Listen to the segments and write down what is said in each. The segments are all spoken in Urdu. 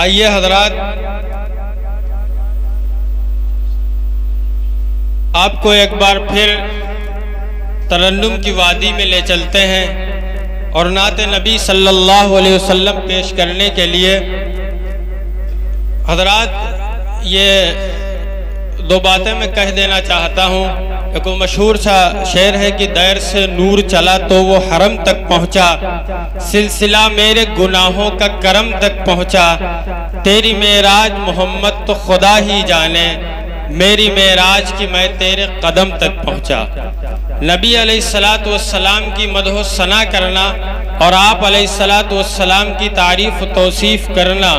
آئیے حضرات، آپ کو ایک بار پھر ترنم کی وادی میں لے چلتے ہیں اور نعت نبی صلی اللہ علیہ وسلم پیش کرنے کے لیے حضرات یہ دو باتیں میں کہہ دینا چاہتا ہوں۔ ایک مشہور سا شعر ہے کہ دیر سے نور چلا تو وہ حرم تک پہنچا، سلسلہ میرے گناہوں کا کرم تک پہنچا، تیری معراج محمد تو خدا ہی جانے، میری معراج کی میں تیرے قدم تک پہنچا۔ نبی علیہ السلام کی مدح و ثنا کرنا اور آپ علیہ السلام کی تعریف و توصیف کرنا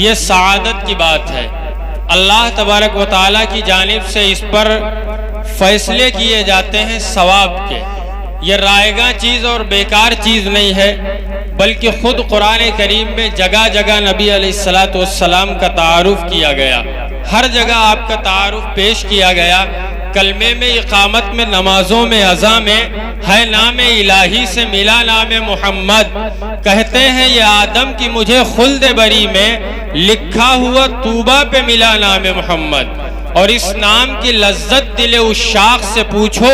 یہ سعادت کی بات ہے۔ اللہ تبارک و تعالیٰ کی جانب سے اس پر فیصلے کیے جاتے ہیں ثواب کے۔ یہ رائے گاں چیز اور بیکار چیز نہیں ہے، بلکہ خود قرآن کریم میں جگہ جگہ نبی علیہ السلام کا تعارف کیا گیا، ہر جگہ آپ کا تعارف پیش کیا گیا۔ کلمے میں، اقامت میں، نمازوں میں، اذاں میں ہے نام الہی سے ملا نام محمد۔ کہتے ہیں یہ آدم کی مجھے خلد بری میں لکھا ہوا طوبہ پہ ملا نام محمد، اور اس نام کی لذت دل عشاق سے پوچھو،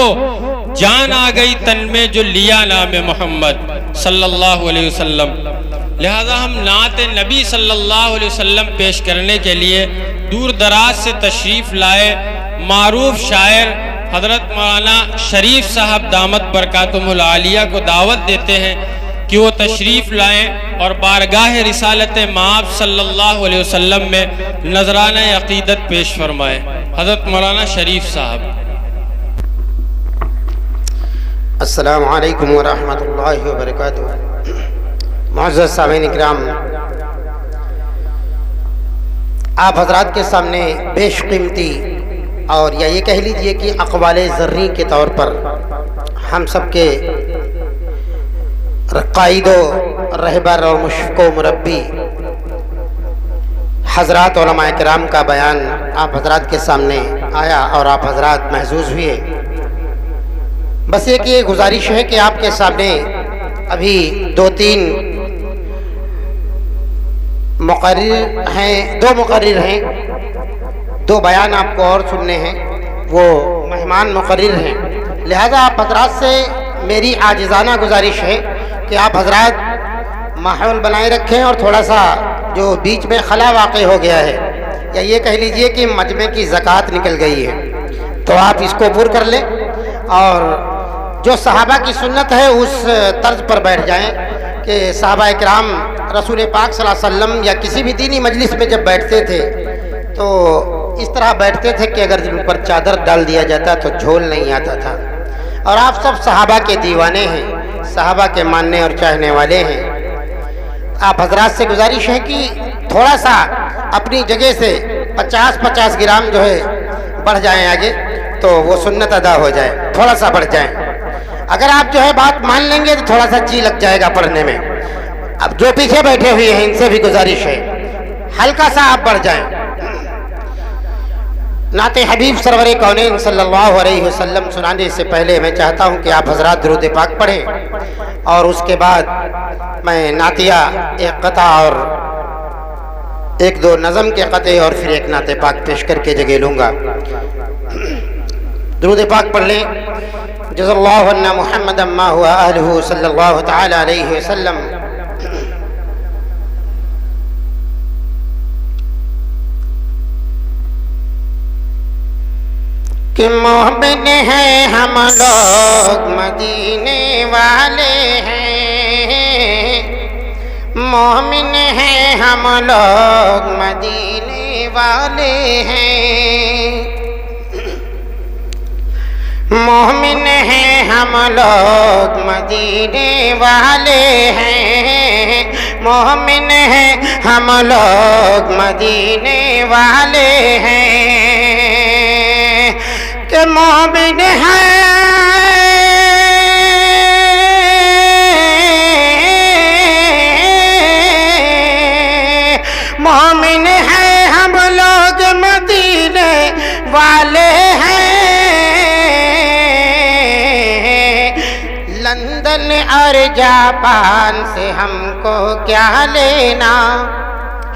جان آ گئی تن میں جو لیا نام محمد صلی اللہ علیہ وسلم۔ لہذا ہم نعت نبی صلی اللہ علیہ وسلم پیش کرنے کے لیے دور دراز سے تشریف لائے معروف شاعر حضرت مولانا شریف صاحب دامت برکاتہم العالیہ کو دعوت دیتے ہیں کہ وہ تشریف لائیں اور بارگاہ رسالت مآب صلی اللہ علیہ وسلم میں نذرانہ عقیدت پیش فرمائیں۔ حضرت مولانا شریف صاحب۔ السلام علیکم ورحمۃ اللہ وبرکاتہ۔ معزز سامعین اکرام، آپ حضرات کے سامنے بیش قیمتی اور یا یہ کہہ لیجئے کہ اقوال زرعی کے طور پر ہم سب کے قائد و رہبر اور مشفق و مربی حضرات علماء کرام کا بیان آپ حضرات کے سامنے آیا اور آپ حضرات محظوظ ہوئے۔ بس ایک یہ گزارش ہے کہ آپ کے سامنے ابھی دو مقرر ہیں، دو بیان آپ کو اور سننے ہیں، وہ مہمان مقرر ہیں۔ لہذا آپ حضرات سے میری عاجزانہ گزارش ہے کہ آپ حضرات ماحول بنائے رکھیں اور تھوڑا سا جو بیچ میں خلا واقع ہو گیا ہے یا یہ کہہ لیجئے کہ مجمع کی زکوٰۃ نکل گئی ہے تو آپ اس کو پور کر لیں اور جو صحابہ کی سنت ہے اس طرز پر بیٹھ جائیں کہ صحابہ اکرام رسول پاک صلی اللہ علیہ وسلم یا کسی بھی دینی مجلس میں جب بیٹھتے تھے تو اس طرح بیٹھتے تھے کہ اگر ان پر چادر ڈال دیا جاتا تو جھول نہیں آتا تھا۔ اور آپ سب صحابہ کے دیوانے ہیں، صحابہ کے ماننے اور چاہنے والے ہیں۔ آپ حضرات سے گزارش ہے کہ تھوڑا سا اپنی جگہ سے 50 گرام جو ہے بڑھ جائیں آگے تو وہ سنت ادا ہو جائے، تھوڑا سا بڑھ جائیں۔ اگر آپ جو ہے بات مان لیں گے تو تھوڑا سا جی لگ جائے گا پڑھنے میں۔ اب جو پیچھے بیٹھے ہوئے ہیں ان سے بھی گزارش ہے ہلکا سا آپ بڑھ جائیں۔ نعت حبیب سرور کونین صلی اللہ علیہ وسلم سنانے سے پہلے میں چاہتا ہوں کہ آپ حضرات درود پاک پڑھیں اور اس کے بعد میں نعتیہ ایک قطع اور ایک دو نظم کے قطع اور پھر ایک نعت پاک پیش کر کے جگہ لوں گا۔ درود پاک پڑھ لیں۔ جزا اللہ عنا محمد ما ہوا اہلہ صلی اللہ تعالی علیہ وسلم۔ کہ مومن ہیں ہم لوگ مدینے والے ہیں، مومن ہیں ہم لوگ مدینے والے ہیں، مومن ہیں ہم لوگ مدینے والے ہیں، مومن ہیں ہم لوگ مدینے والے ہیں، کہ مومن ہیں مومن ہیں ہم لوگ مدینے والے ہیں، لندن اور جاپان سے ہم کو کیا لینا،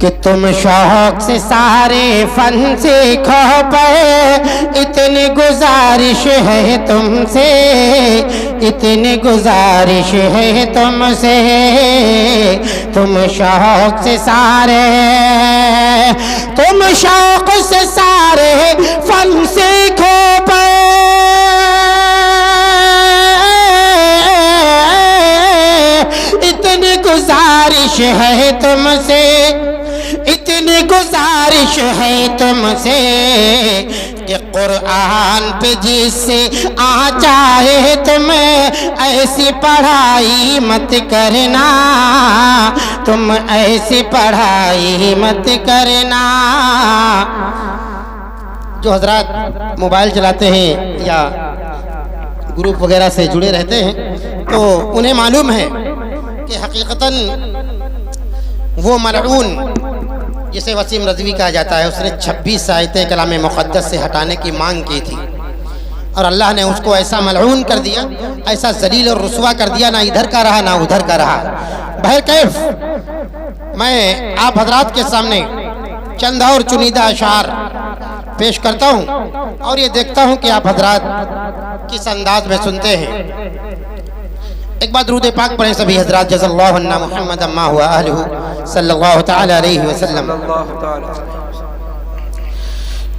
کہ تم شوق سے سارے فن سیکھو پے، اتنی گزارش ہے تم سے، اتنی گزارش ہے تم سے، تم شوق سے سارے، تم شوق سے سارے فن سیکھو پے، اتنی گزارش ہے تم سے، اتنی گزارش ہے تم سے، کہ قرآن پہ جس سے آ جائے تم ایسی پڑھائی مت کرنا، تم ایسی پڑھائی مت کرنا۔ جو حضرات موبائل چلاتے ہیں یا گروپ وغیرہ سے جڑے رہتے ہیں تو انہیں معلوم ہے کہ حقیقتاً وہ ملعون جسے وسیم رضوی کہا جاتا ہے، اس نے 26 آیتیں کلام مقدس سے ہٹانے کی مانگ کی تھی، اور اللہ نے اس کو ایسا ملعون کر دیا، ایسا ذلیل اور رسوا کر دیا، نہ ادھر کا رہا نہ ادھر کا رہا۔ بہرکیف میں آپ حضرات کے سامنے چند اور چنیدہ اشعار پیش کرتا ہوں اور یہ دیکھتا ہوں کہ آپ حضرات کس انداز میں سنتے ہیں۔ ایک بار درود پاک پڑھیں سبھی حضرات۔ جزا اللہ عنا محمد ما ہوا اہلہ صلی اللہ تعالی علیہ وسلم۔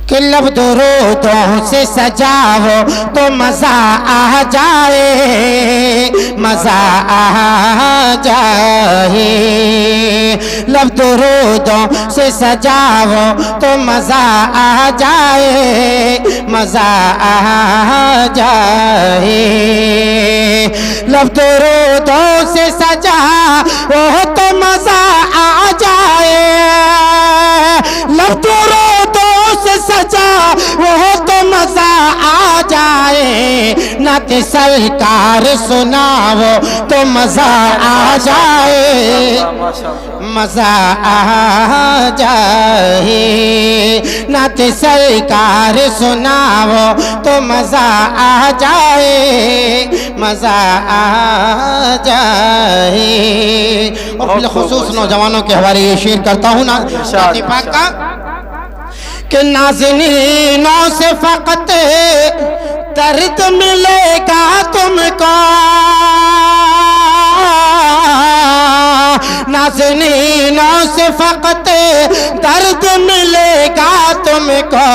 کہ لب درودوں سے سجاؤ تو مزہ آ جائے، مزہ آ جائے، لب درودوں سے سجاؤ تو مزہ آ جائے، مزہ آ جائے، لب درودوں سے سجاؤ تو مزہ آ جائے، لب درودوں سے سجا وہ تو مزہ آ جائے، نعت سرکار سناؤ تو مزہ آ جائے، مزہ آ جائے، نعت سرکار سناؤ تو مزہ آ جائے، مزہ آ جائے۔ اور بالخصوص نوجوانوں کے حوالے یہ شعر کرتا ہوں نا نعت پاک کا کہ نازنینوں سے فقط درد ملے گا تم کو، نازنینوں سے فقط درد ملے گا تم کو،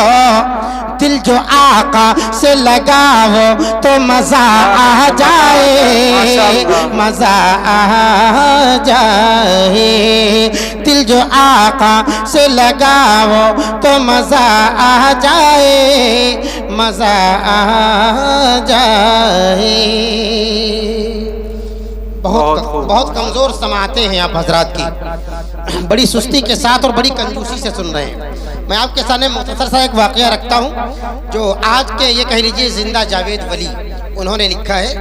دل جو آقا سے لگاؤ تو مزہ آ جائے، مزہ آ جائے، دل جو آقا سے لگاؤ تو مزہ آ جائے، مزہ آ جائے۔ بہت کمزور سماعتیں ہیں آپ حضرات کی، بڑی سستی کے ساتھ اور بڑی کنجوسی سے سن رہے ہیں۔ میں آپ کے سامنے مختصر سا ایک واقعہ رکھتا ہوں جو آج کے یہ کہہ لیجیے زندہ جاوید ولی انہوں نے لکھا ہے۔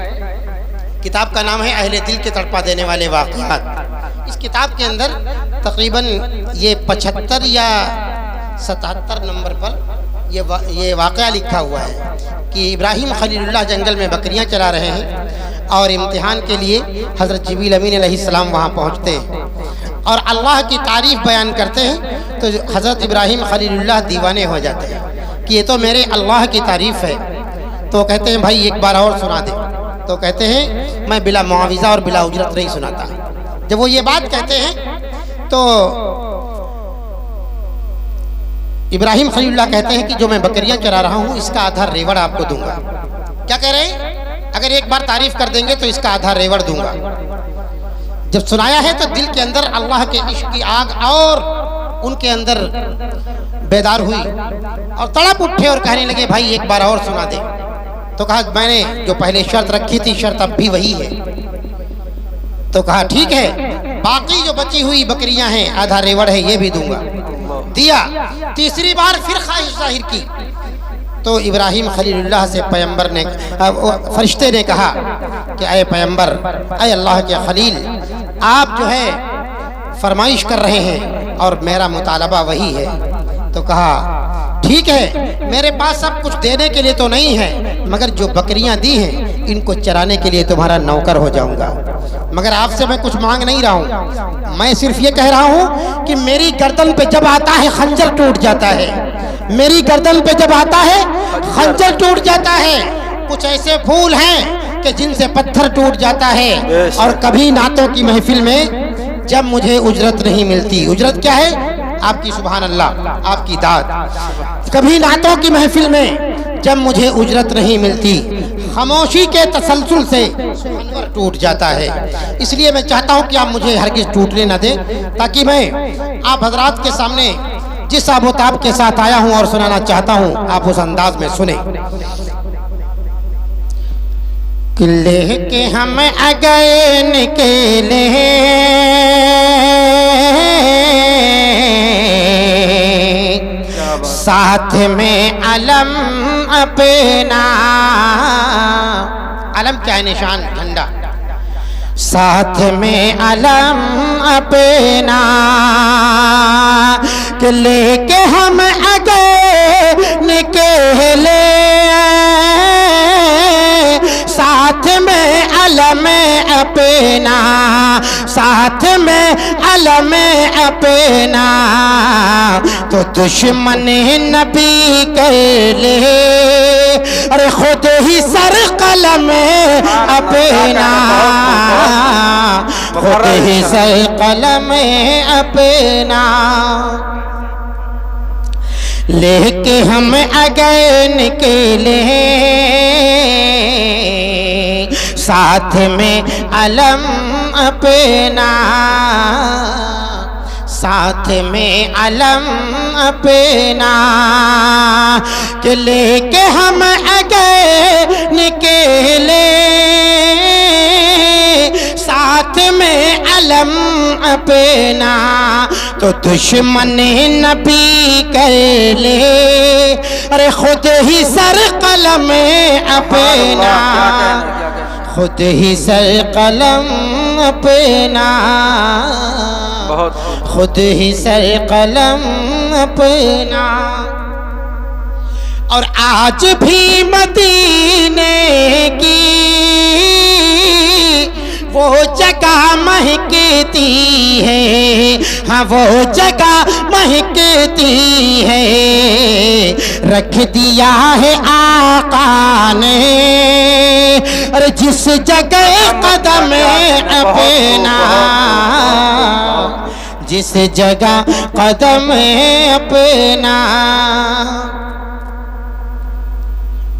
کتاب کا نام ہے اہل دل کے تڑپا دینے والے واقعات۔ اس کتاب کے اندر تقریباً یہ 75 یا 77 نمبر پر یہ واقعہ لکھا ہوا ہے کہ ابراہیم خلیل اللہ جنگل میں بکریاں چرا رہے ہیں اور امتحان کے لیے حضرت جبریل امین علیہ السلام وہاں پہنچتے ہیں اور اللہ کی تعریف بیان کرتے ہیں تو حضرت ابراہیم خلیل اللہ دیوانے ہو جاتے ہیں کہ یہ تو میرے اللہ کی تعریف ہے۔ تو کہتے ہیں بھائی ایک بار اور سنا دے، تو کہتے ہیں میں بلا معاوضہ اور بلا اجرت نہیں سناتا۔ جب وہ یہ بات کہتے ہیں تو ابراہیم خلیل اللہ کہتے ہیں کہ جو میں بکریاں چرا رہا ہوں اس کا آدھا ریوڑ آپ کو دوں گا۔ کیا کہہ رہے ہیں؟ اگر ایک بار تعریف کر دیں گے تو اس کا آدھا ریوڑ دوں گا۔ جب سنایا ہے تو دل کے اندر اللہ کے عشق کی آگ اور ان کے اندر بیدار ہوئی اور تڑپ اٹھے اور کہنے لگے بھائی ایک بار اور سنا دے۔ تو کہا میں نے جو پہلے شرط رکھی تھی شرط اب بھی وہی ہے۔ تو کہا ٹھیک ہے، باقی جو بچی ہوئی بکریاں ہیں آدھا ریوڑ ہے یہ بھی دوں گا۔ دیا۔ تیسری بار پھر خواہش ظاہر کی تو ابراہیم خلیل اللہ سے پیغمبر نے فرشتے نے کہا کہ اے پیغمبر، اے اللہ کے خلیل، آپ جو ہے فرمائش کر رہے ہیں اور میرا مطالبہ وہی ہے۔ تو کہا ٹھیک ٹھیک ہے میرے پاس سب کچھ دینے کے لیے تو نہیں ہے، مگر جو بکریاں دی ہیں ان کو چرانے کے لیے تمہارا نوکر ہو جاؤں گا، مگر آپ سے میں کچھ مانگ نہیں رہا ہوں، میں صرف یہ کہہ رہا ہوں کہ میری گردن پہ جب آتا ہے خنجر ٹوٹ جاتا ہے، میری گردن پہ جب آتا ہے خنجر ٹوٹ جاتا ہے۔ کچھ ایسے پھول ہیں کہ جن سے پتھر ٹوٹ جاتا ہے، اور کبھی نعتوں کی محفل میں جب مجھے اجرت نہیں ملتی، اجرت کیا ہے؟ آپ کی سبحان اللہ، آپ کی داد، کبھی نعتوں کی محفل میں جب مجھے اجرت نہیں ملتی، خاموشی کے تسلسل سے انور ٹوٹ جاتا ہے۔ اس لیے میں چاہتا ہوں کہ آپ مجھے ہرگز ٹوٹنے نہ دیں، تاکہ میں آپ حضرات کے سامنے جس آب و تاب کے ساتھ آیا ہوں اور سنانا چاہتا ہوں آپ اس انداز میں سنیں۔ لے کے ہم اگئے نکلے ساتھ میں علم اپنا، علم کیا ہے؟ نشان، جھنڈا، ساتھ میں علم اپنا کہ لے کے ہم اگئے نکلے ساتھ میں علم اپنا، ساتھ میں علم اپنا، تو دشمن نبی کر لے ارے خود ہی سر قلم اپنا، خود ہی سر قلم اپنا، لے کے ہم اگئے نکلے ساتھ میں علم اپنا، ساتھ میں علم اپنا کہ لے کے ہم اگئے نکلے ساتھ میں علم اپنا، تو دشمن نبی کر لے ارے خود ہی سر قلم اپنا، خود ہی سر قلم اپنا، خود ہی سر قلم اپنا۔ اور آج بھی مدینے کی وہ جگہ مہکتی ہے، ہاں وہ جگہ مہکتی ہے، رکھ دیا ہے آقا نے اور جس جگہ قدم اپنا، جس جگہ قدم اپنا۔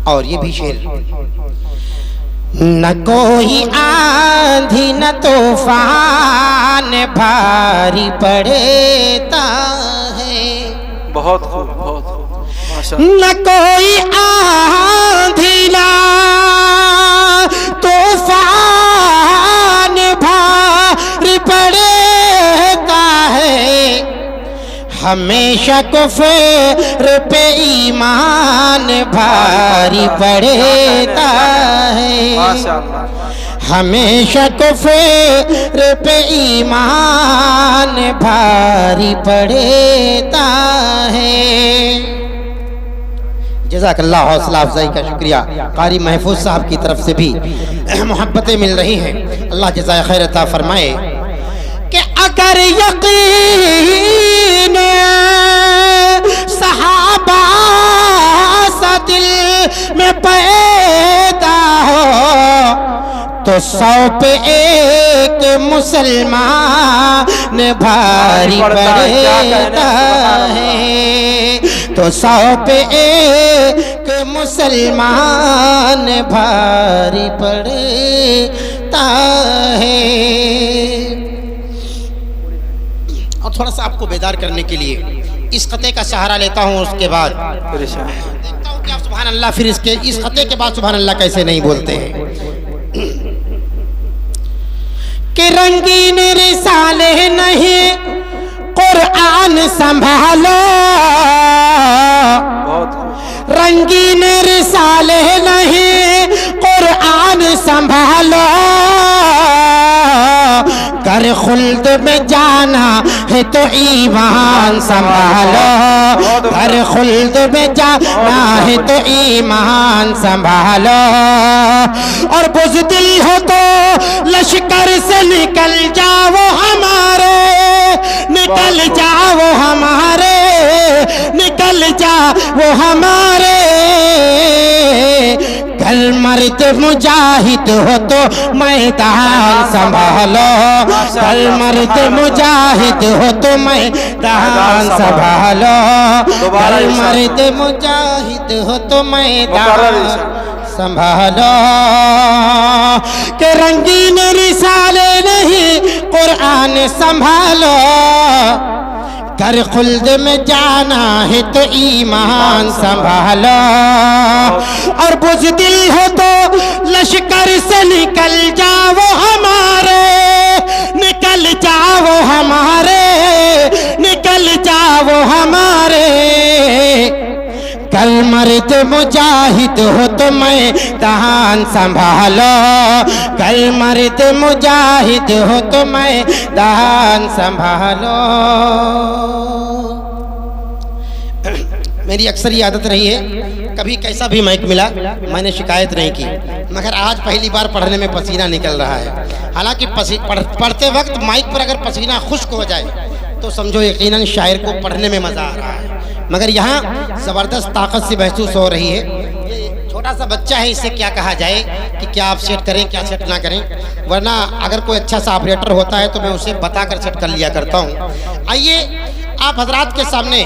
اور یہ بھی شعر، نہ کوئی آندھی نہ طوفان بھاری پڑتا ہے، بہت خوب، بہت خوب، نہ کوئی آندھی نہ طوفان بھاری پڑتا ہے، ہمیشہ کفر پہ ایمان بھاری پڑتا ہے، ہمیشہ کفر پہ ایمان بھاری پڑتا ہے۔ جزاک اللہ، حوصلہ افزائی کا شکریہ۔ قاری محفوظ صاحب کی طرف سے بھی محبتیں مل رہی ہیں، اللہ جزائے خیر عطا فرمائے۔ کہ اگر یقین صحابہ سا دل میں پیدا ہو تو 100 پہ ایک مسلمان بھاری پڑتا ہے، تو 100 پہ ایک مسلمان بھاری پڑتا ہے۔ اور تھوڑا سا آپ کو بیدار کرنے کے لیے اس خطے کا سہارا لیتا ہوں، اس کے بعد دیکھتا ہوں کہ آپ سبحان اللہ پھر اس خطے کے بعد سبحان اللہ کیسے نہیں بولتے ہیں۔ کہ رنگین رسالے نہیں قرآن سنبھالو، رنگین رسالے نہیں قرآن سنبھالو، گر خلد میں جانا ہے تو ایمان سنبھالو، گھر خلد میں جانا ہے تو ایمان سنبھالو، اور بزدل ہو تو لشکر سے نکل جاؤ ہمارے، نکل جاؤ ہمارے، نکل جاؤ ہمارے، کل مرد مجاہد ہو تو میدان سنبھالو، کل مرد مجاہد ہو تو میدان سنبھالو، کل مرد مجاہد ہو تو میدان سنبھالو، کہ رنگین رسالے نہیں قرآن سنبھالو، گھر خلد میں جانا ہے تو ایمان سنبھالو، اور بزدل ہو تو لشکر سے نکل جاؤ ہمارے، نکل جاؤ ہمارے، نکل جاؤ ہمارے، کل مرد مجاہد ہو تو میدان سنبھالو، کل مرد مجاہد ہو تو میدان سنبھالو۔ میری اکثر یہ عادت رہی ہے، کبھی کیسا بھی مائک ملا میں نے شکایت نہیں کی، مگر آج پہلی بار پڑھنے میں پسینہ نکل رہا ہے، حالانکہ پڑھتے وقت مائک پر اگر پسینہ خشک ہو جائے تو سمجھو یقیناً شاعر کو پڑھنے میں مزہ آ رہا ہے، مگر یہاں زبردست طاقت سے محسوس ہو رہی ہے۔ یہ چھوٹا سا بچہ ہے، اس سے کیا کہا جائے کہ کیا آپ سیٹ کریں کیا سیٹ نہ کریں، ورنہ اگر کوئی اچھا سا آپریٹر ہوتا ہے تو میں اسے بتا کر سیٹ کر لیا کرتا ہوں۔ آئیے آپ حضرات کے سامنے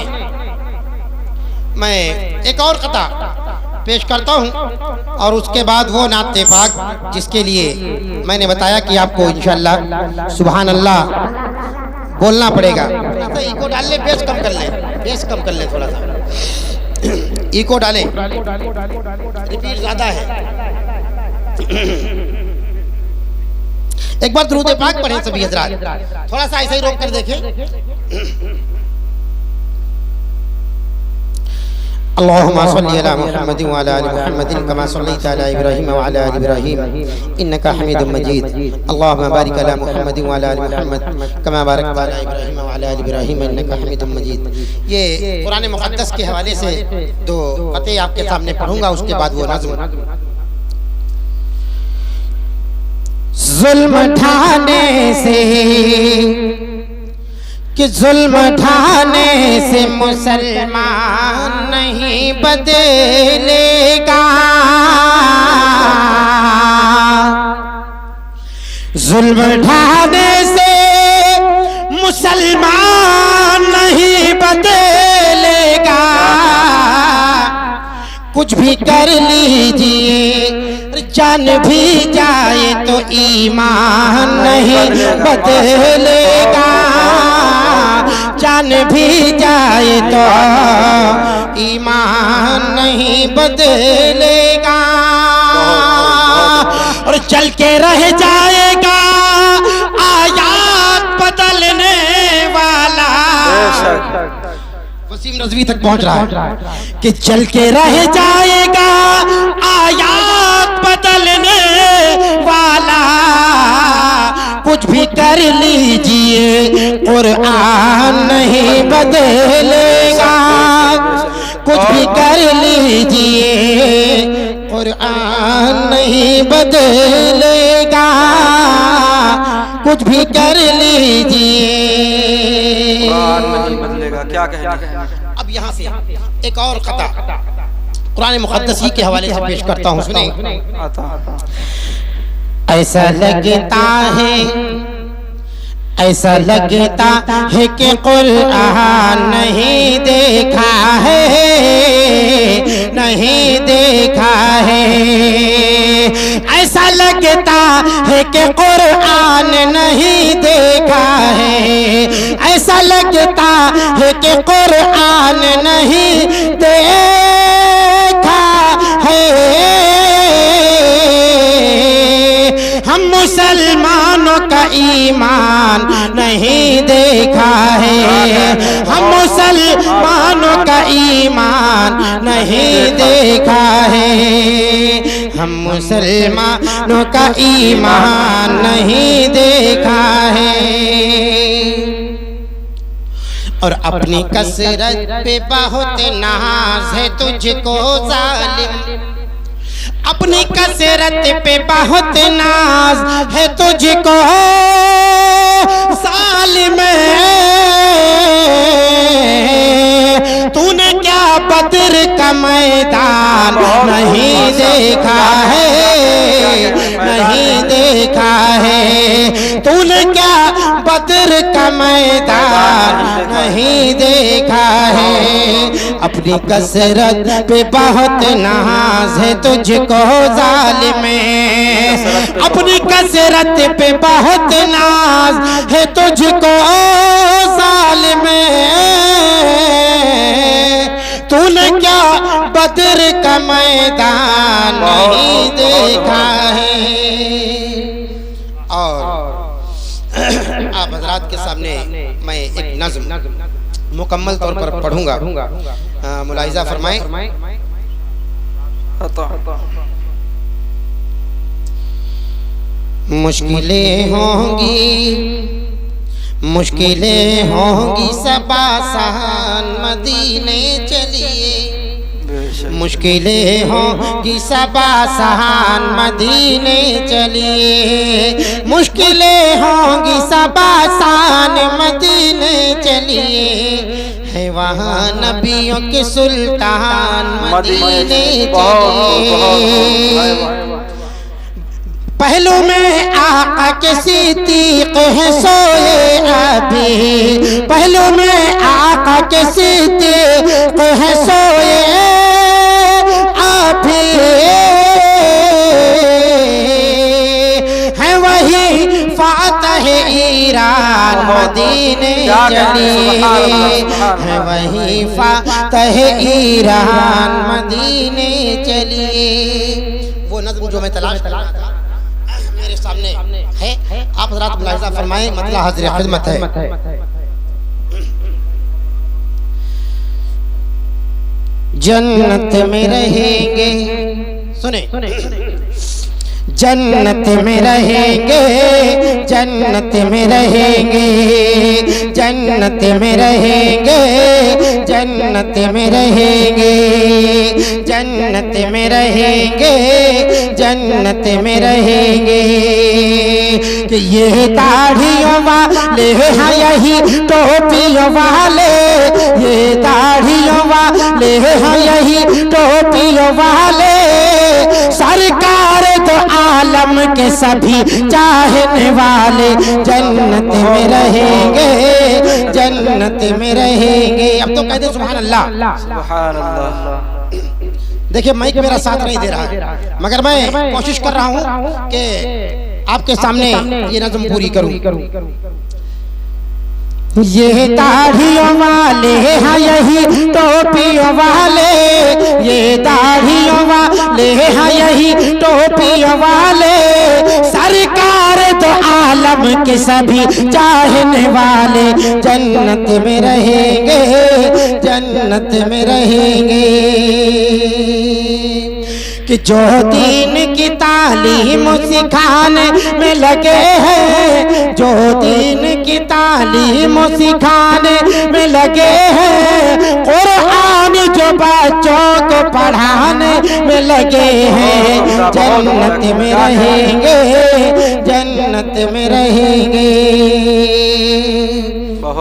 میں ایک اور قطع پیش کرتا ہوں، اور اس کے بعد وہ نعت پاک جس کے لیے میں نے بتایا کہ آپ کو انشاءاللہ سبحان اللہ بولنا پڑے گا۔ ایکو ڈال لیں، بیس کم کر لیں، بیس کم کر لیں، تھوڑا سا ایکو ڈالیں، ریپیٹ زیادہ ہے۔ ایک بار درود پاک پڑھیں سبھی حضرات، تھوڑا سا ایسا ہی روک کر دیکھیں۔ اللهم صل على محمد وعلى ال محمد كما صليت على ابراهيم وعلى ال ابراهيم انك حميد مجيد، اللهم بارك على محمد وعلى ال محمد كما باركت على ابراهيم وعلى ال ابراهيم انك حميد مجيد۔ یہ قرآن مقدس کے حوالے سے دو قطعے آپ کے سامنے پڑھوں گا، اس کے بعد وہ نظم۔ ظلم ڈھانے سے کہ ظلم ڈھانے سے مسلمان نہیں بدلے گا، ظلم ڈھانے سے مسلمان نہیں بدلے گا، کچھ بھی کر لیجئے جان بھی جائے تو ایمان نہیں بدلے گا، جان بھی جائے تو ایمان نہیں بدلے گا، اور چل کے رہ جائے گا آیات بدلنے والا۔ وسیم رضوی تک پہنچ رہا ہے کہ چل کے رہ جائے گا آیات بدلنے والا، کچھ بھی کر لیجئے قرآن نہیں بدلے گا، کچھ بھی کر لیجئے قرآن نہیں بدلے گا، کچھ بھی کر لیجئے قرآن نہیں بدلے گا۔ کیا کہنا ہے؟ اب یہاں سے ایک اور قطع قرآن مقدس ہی کے حوالے سے پیش کرتا ہوں، سنیں۔ ایسا لگتا ہے، ایسا لگتا ہے کہ قرآن نہیں دیکھا ہے، نہیں دیکھا ہے، ایسا لگتا ہے کہ قرآن نہیں دیکھا ہے، ایسا لگتا ہے کہ قرآن نہیں دیکھا ہے، ہم مسلمانوں کا ایمان نہیں دیکھا ہے، ہم مسلمانوں کا ایمان نہیں دیکھا ہے، ہم مسلمانوں کا ایمان نہیں دیکھا ہے، اور اپنی کثرت پہ بہت ناز ہے تجھ کو ظالم، اپنی کثرت پہ بہت ناز ہے تجھ کو ظالم، تو نے کیا بدر کا میدان نہیں دیکھا ہے، نہیں دیکھا ہے، تو نے کیا بدر کا میدان نہیں دیکھا ہے، اپنی کثرت پہ بہت ناز ہے تجھ کو ظالم، اپنی کثرت پہ بہت ناز ہے تجھ کو ظالم، تو نے کیا بدر کا میدان نہیں دیکھا ہے۔ اور آپ حضرات کے سامنے میں ایک نظم مکمل طور پر پڑھوں گا، ملاحظہ فرمائیں۔ مشکلیں ہوں گی، مشکلیں ہوں گی سب آسان مدینے چلیے، مشکلیں ہوں گی سب آسان مدینے چلیے، مشکلیں ہوں گی سب آسان مدینے چلیے، ہے وہاں نبیوں کے سلطان مدینے چلیے، پہلو میں آقا کے صدیق ہیں سوئے ابھی، پہلو میں آقا کے صدیق ہیں سوئے ابھی، ہے وہی فاتح ایران مدینے چلیے، ہے وہی فاتح ایران مدینے چلیے۔ وہ نظم جو میں تلاش کر رہا تھا میرے سامنے ہے، آپ حضرات ملاحظہ فرمائیں، مطلب حاضر خدمت ہے۔ جنت میں رہیں گے، سنیں، جنت میں رہیں گے، جنت میں رہیں گے، جنت میں رہیں گے، جنت میں رہیں گے، جنت میں رہیں گے، جنت میں رہیں گے، کہ یہ داڑھیوں والے ہیں یہی ٹوپیوں والے، یہ داڑھیوں والے ہیں یہی ٹوپیوں والے، سرکار تو عالم کے سبھی چاہنے والے جنت میں رہیں گے، جنت میں رہیں گے۔ اب تو کہہ دیں سبحان اللہ، سبحان اللہ۔ دیکھیں مائک میرا ساتھ نہیں دے رہا ہے، مگر میں کوشش کر رہا ہوں کہ آپ کے سامنے یہ نظم پوری کروں۔ یہ داڑھیوں والے ہیں یہی ٹوپیوں والے، یہ داڑھیوں والے ہیں یہی ٹوپیوں والے، سرکار تو عالم کے سبھی چاہنے والے جنت میں رہیں گے، جنت میں رہیں گے، کہ جو دین کی تعلیم سکھانے میں لگے ہیں، جو دین کی تعلیم سکھانے میں لگے ہیں، قرآن جو بچوں کو پڑھانے میں لگے ہیں، جنت میں رہیں گے، جنت میں رہیں گے۔